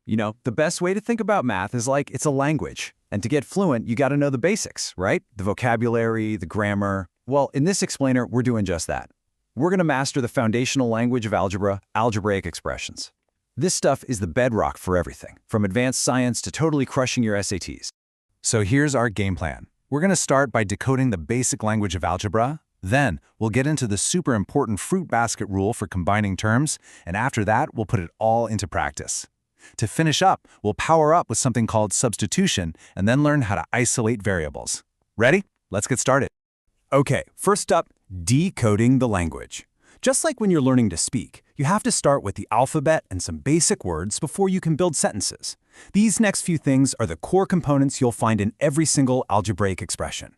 The best way to think about math is like it's a language. And to get fluent, you got to know the basics, right? The vocabulary, the grammar. Well, in this explainer, we're doing just that. We're going to master the foundational language of algebra, algebraic expressions. This stuff is the bedrock for everything, from advanced science to totally crushing your SATs. So here's our game plan. We're going to start by decoding the basic language of algebra. Then, we'll get into the super important fruit basket rule for combining terms, and after that, we'll put it all into practice. To finish up, we'll power up with something called substitution and then learn how to isolate variables. Ready? Let's get started. Okay, first up, decoding the language. Just like when you're learning to speak, you have to start with the alphabet and some basic words before you can build sentences. These next few things are the core components you'll find in every single algebraic expression.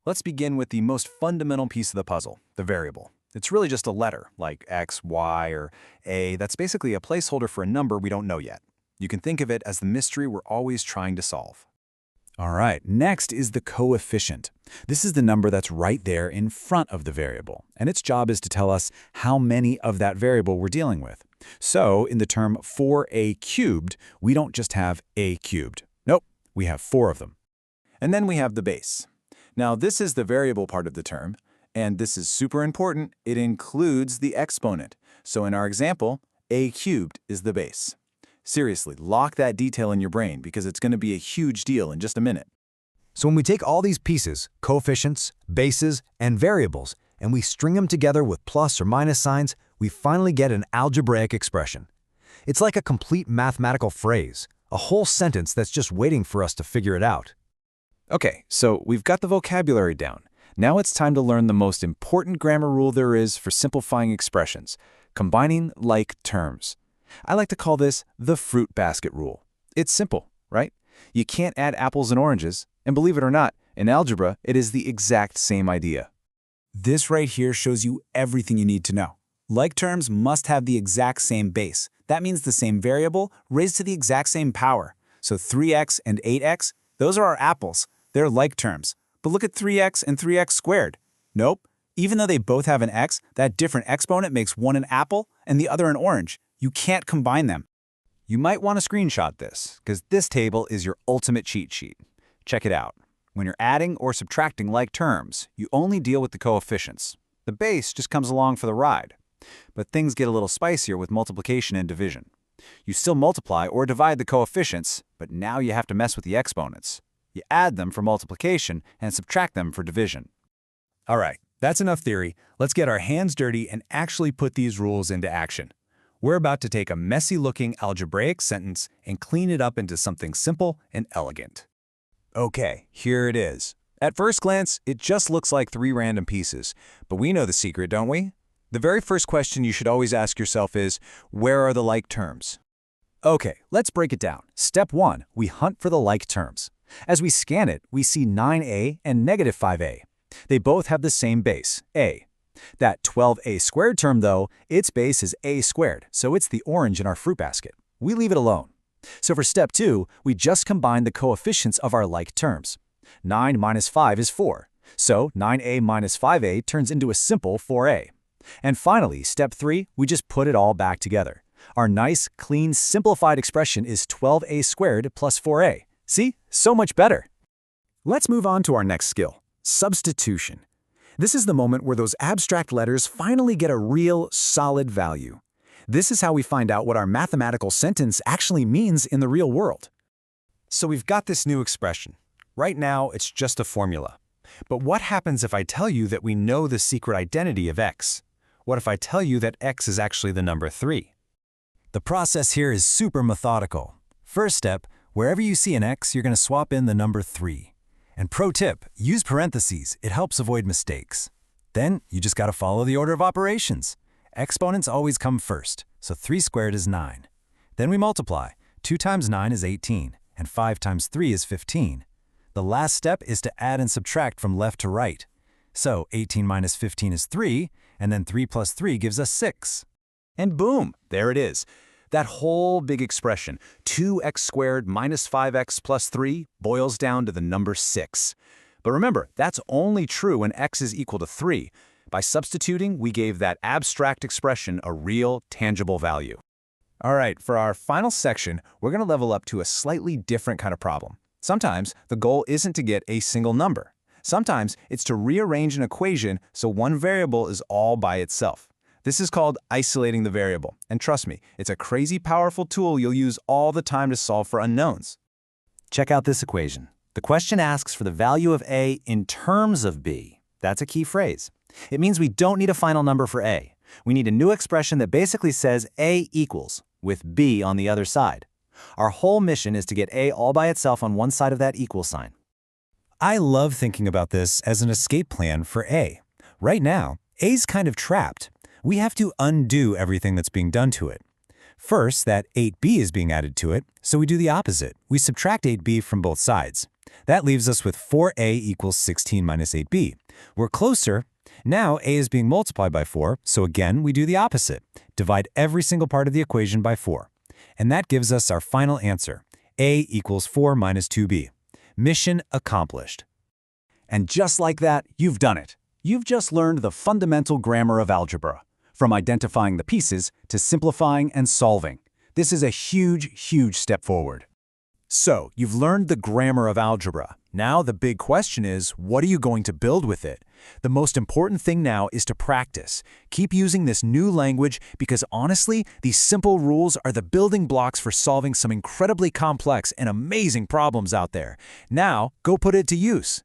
Let's begin with the most fundamental piece of the puzzle, the variable. It's really just a letter, like X, Y, or A, that's basically a placeholder for a number we don't know yet. You can think of it as the mystery we're always trying to solve. All right, next is the coefficient. This is the number that's right there in front of the variable, and its job is to tell us how many of that variable we're dealing with. So, in the term 4a cubed, we don't just have a cubed. Nope, we have 4 of them. And then we have the base. Now, this is the variable part of the term, and this is super important. It includes the exponent. So in our example, a cubed is the base. Seriously, lock that detail in your brain because it's going to be a huge deal in just a minute. So when we take all these pieces, coefficients, bases, and variables, and we string them together with plus or minus signs, we finally get an algebraic expression. It's like a complete mathematical phrase, a whole sentence that's just waiting for us to figure it out. Okay, so we've got the vocabulary down. Now it's time to learn the most important grammar rule there is for simplifying expressions, combining like terms. I like to call this the fruit basket rule. It's simple, right? You can't add apples and oranges, and believe it or not, in algebra, it is the exact same idea. This right here shows you everything you need to know. Like terms must have the exact same base. That means the same variable raised to the exact same power. So 3x and 8x, those are our apples. They're like terms. But look at 3x and 3x squared. Nope. Even though they both have an x, that different exponent makes one an apple and the other an orange. You can't combine them. You might want to screenshot this, because this table is your ultimate cheat sheet. Check it out. When you're adding or subtracting like terms, you only deal with the coefficients. The base just comes along for the ride. But things get a little spicier with multiplication and division. You still multiply or divide the coefficients, but now you have to mess with the exponents. You add them for multiplication and subtract them for division. All right, that's enough theory. Let's get our hands dirty and actually put these rules into action. We're about to take a messy-looking algebraic sentence and clean it up into something simple and elegant. Okay, here it is. At first glance, it just looks like 3 random pieces, but we know the secret, don't we? The very first question you should always ask yourself is, where are the like terms? Okay, let's break it down. Step 1, we hunt for the like terms. As we scan it, we see 9a and negative 5a. They both have the same base, a. That 12a squared term, though, its base is a squared, so it's the orange in our fruit basket. We leave it alone. So for step 2, we just combine the coefficients of our like terms. 9 minus 5 is 4, so 9a minus 5a turns into a simple 4a. And finally, step 3, we just put it all back together. Our nice, clean, simplified expression is 12a squared plus 4a. See? So much better. Let's move on to our next skill, substitution. This is the moment where those abstract letters finally get a real, solid value. This is how we find out what our mathematical sentence actually means in the real world. So we've got this new expression. Right now, it's just a formula. But what happens if I tell you that we know the secret identity of x? What if I tell you that x is actually the number 3? The process here is super methodical. First step, wherever you see an x, you're going to swap in the number 3. And pro tip, use parentheses. It helps avoid mistakes. Then you just got to follow the order of operations. Exponents always come first, so 3 squared is 9. Then we multiply. 2 times 9 is 18, and 5 times 3 is 15. The last step is to add and subtract from left to right. So 18 minus 15 is 3, and then 3 plus 3 gives us 6. And boom, there it is. That whole big expression, 2x squared minus 5x plus 3, boils down to the number 6. But remember, that's only true when x is equal to 3. By substituting, we gave that abstract expression a real, tangible value. All right, for our final section, we're going to level up to a slightly different kind of problem. Sometimes the goal isn't to get a single number. Sometimes it's to rearrange an equation so one variable is all by itself. This is called isolating the variable, and trust me, it's a crazy powerful tool you'll use all the time to solve for unknowns. Check out this equation. The question asks for the value of a in terms of b. That's a key phrase. It means we don't need a final number for a. We need a new expression that basically says a equals, with b on the other side. Our whole mission is to get a all by itself on one side of that equal sign. I love thinking about this as an escape plan for a. Right now, a's kind of trapped. We have to undo everything that's being done to it. First, that 8b is being added to it, so we do the opposite. We subtract 8b from both sides. That leaves us with 4a equals 16 minus 8b. We're closer. Now a is being multiplied by 4, so again we do the opposite. Divide every single part of the equation by 4. And that gives us our final answer. A equals 4 minus 2b. Mission accomplished. And just like that, you've done it. You've just learned the fundamental grammar of algebra, from identifying the pieces to simplifying and solving. This is a huge step forward. So, you've learned the grammar of algebra. Now the big question is, what are you going to build with it? The most important thing now is to practice. Keep using this new language because honestly, these simple rules are the building blocks for solving some incredibly complex and amazing problems out there. Now, go put it to use.